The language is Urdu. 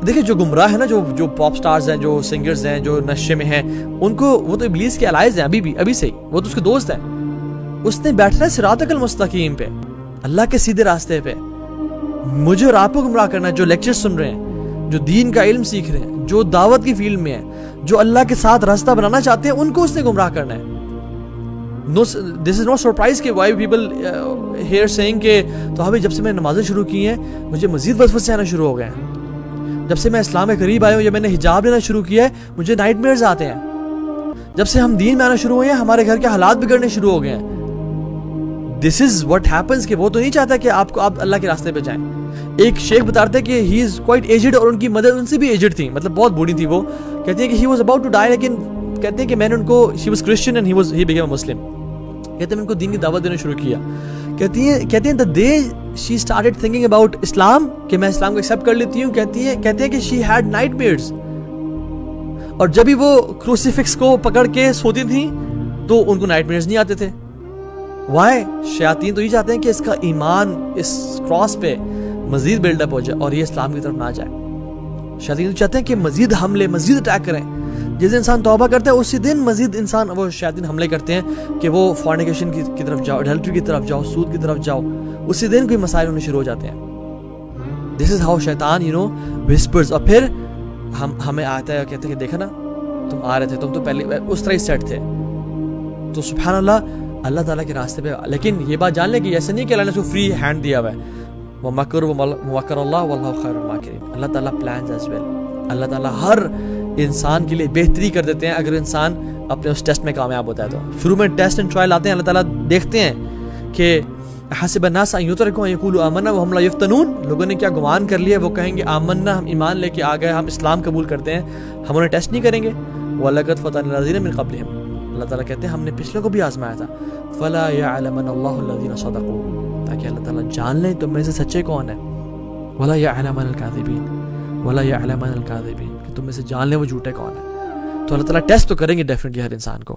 دیکھیں جو گمراہ ہیں نا، جو پاپ سٹارز ہیں، جو سنگرز ہیں، جو نشے میں ہیں، ان کو وہ تو ابلیس کے الائز ہیں ابھی سے ہی، وہ تو اس کے دوست ہیں. اس نے بیٹھنا ہے صراط المستقیم پہ، اللہ کے سیدھے راستے پہ. مجھے اور آپ کو گمراہ کرنا ہے، جو لیکچر سن رہے ہیں، جو دین کا علم سیکھ رہے ہیں، جو دعوت کی فیلڈ میں ہیں، جو اللہ کے ساتھ راستہ بنانا چاہتے ہیں، ان کو اس نے گمراہ کرنا ہے. This is no surprise کہ why people here saying کہ تو ابھی جب سے میں نمازیں شروع کی ہیں مجھے مزید وسوسے آنا شروع ہو گئے ہیں. جب سے میں اسلام کے قریب آیا ہوں یا میں نے حجاب لینا شروع کیا ہے مجھے نائٹ میئرز آتے ہیں. جب سے ہم دین میں آنا شروع ہوئے ہیں ہمارے گھر کے حالات بگڑنے شروع ہو گئے ہیں. This is what happens کہ وہ تو نہیں چاہتا کہ آپ اللہ کے راستے پہ جائیں. ایک شیخ بتاتے ہیں کہ he is quite aged اور ان کی مدر ان سے بھی ایجڈ تھی، مطلب بہت بوڑھی تھی. وہ کہتی ہیں کہ he was about to die، لیکن کہتے ہیں کہ میں نے ان کو she was Christian and he became a Muslim. کہتے ہیں میں ان کو دین کی دعوت دینا شروع کیا. کہتی ہیں the day she started thinking about Islam کہ میں اسلام کو ایکسیپٹ کر لیتی ہوں، کہتے ہیں کہ she had nightmares. اور جب ہی وہ کروسیفکس کو پکڑ کے سوتی تھیں تو ان کو نائٹ میئرز نہیں آتے تھے. Why؟ شیاطین تو یہ چاہتے ہیں کہ اس کا ایمان اس کراس پہ مزید بلڈ اپ ہو جائے اور یہ اسلام کی طرف نہ جائے. شیاطین تو چاہتے ہیں کہ مزید حملے، مزید اٹیک کریں. جس انسان توبہ کرتا ہے اسی دن مزید وہ شیاطین حملے کرتے ہیں کہ وہ فارنیکیشن کی طرف جاؤ، ایڈلٹری کی طرف جاؤ، سود کی طرف جاؤ. اسی دن کوئی مسائل ہونے شروع ہو جاتے ہیں. دس از ہاؤ شیطان وسپرز. اور پھر ہمیں آتا ہے کہتے ہیں کہ دیکھا نا تم آ رہے تھے، تم تو پہلے اس طرح سیٹ تھے. تو سبحان اللہ تعالیٰ کے راستے پہ. لیکن یہ بات جان لیں کہ ایسا نہیں کہ اللہ نے اس کو فری ہینڈ دیا ہوا ہے. وَمَكَرُ اللَّهُ وَاللَّهُ خَيْرُ الْمَاكِرِينَ. اللہ تعالیٰ plans as well. اللہ تعالیٰ ہر انسان کے لیے بہتری کر دیتے ہیں اگر انسان اپنے اس ٹیسٹ میں کامیاب ہوتا ہے. تو شروع میں ٹیسٹ اینڈ ٹرائل آتے ہیں، اللہ تعالیٰ دیکھتے ہیں کہ حسب الناس ان یترکوا ان یقولوا آمنا وهم لا یفتنون. لوگوں نے کیا گمان کر لیا، وہ کہیں گے آمنا، ہم ایمان لے کے آ گئے، ہم اسلام قبول کرتے ہیں، ہم انہیں ٹیسٹ نہیں کریں گے. وَلَقَدْ فَتَنَا الَّذِينَ مِن قَبْلِهِمْ. اللہ تعالیٰ کہتے ہیں ہم نے پچھلوں کو بھی آزمایا تھا. فَلَا يَعْلَمَنَ اللَّهُ الَّذِينَ صَدَقُوا. تاکہ اللہ تعالیٰ جان لیں تم میں سے سچے کون ہیں. وَلَا يَعْلَمَنَ الْكَاذِبِينَ. وَلَا يَعْلَمَنَ الْكَاذِبِينَ. کہ تم میں سے جان لیں وہ جھوٹے کون ہیں. تو اللہ تعالیٰ ٹیسٹ تو کریں گے ڈیفینیٹلی ہر انسان کو.